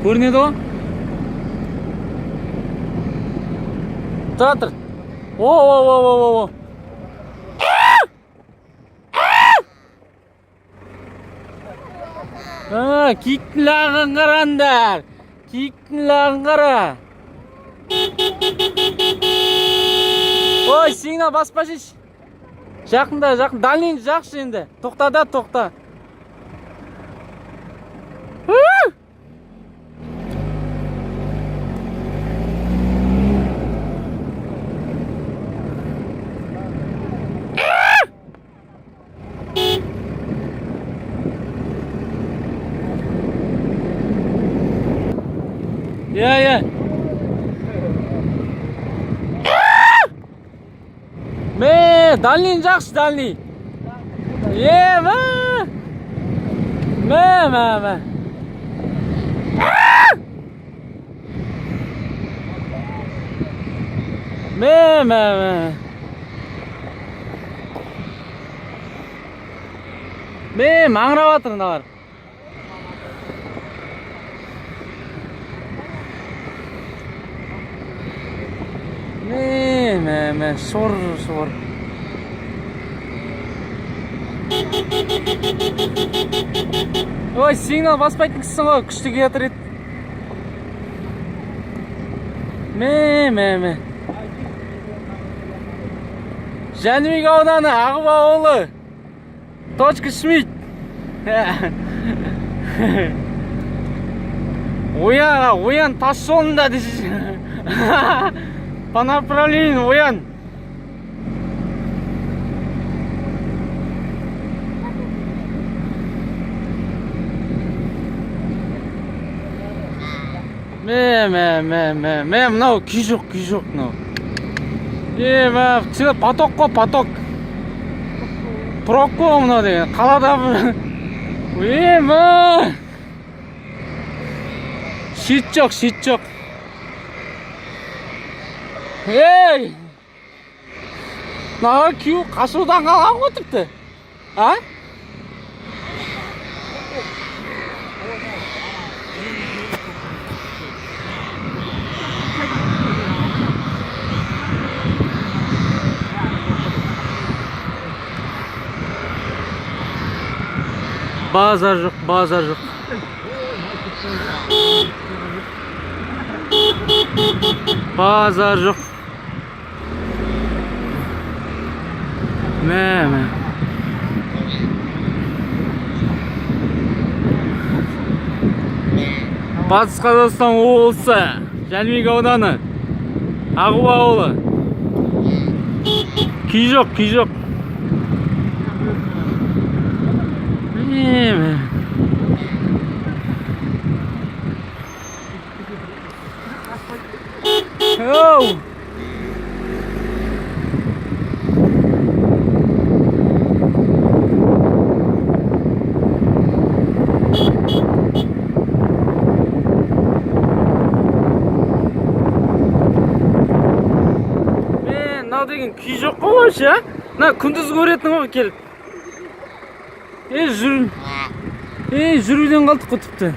көрінеді ғой. Тұра тұр. О. Киіктің лағын қараңдар. Киіктің лағын қара. Ой, сигнал баспа жеш. Жақында, дальныйды жақшы енді. Тоқта. Я. Дальныйын жақшы, дальный. Мә. Маңырап атыр мыналар. Шор. Ой, сигнал баспайтын кісісің ғой, күшті кетір ет. Жәнібек ауданы, Ағып ауылы. Точка Шмидт. Оян, тас жолында дейсіз. По направлению Оян. Мынау күй жоқ мынау. Поток қой, поток. Пробка ғой мынау деген. Қалада бір. Шит жоқ. Ей! Мынау күйеу қашудан қалған ғой тіпті. Базар жоқ. Базар жоқ. Батыс Қазақстан облысы, Жәнібек ауданы, Ағып ауылы. Күй жоқ. Мынау деген күй жоқ қой вообще, мына күндіз көретін ғой келіп. Жүруден қалдық қой тіпті.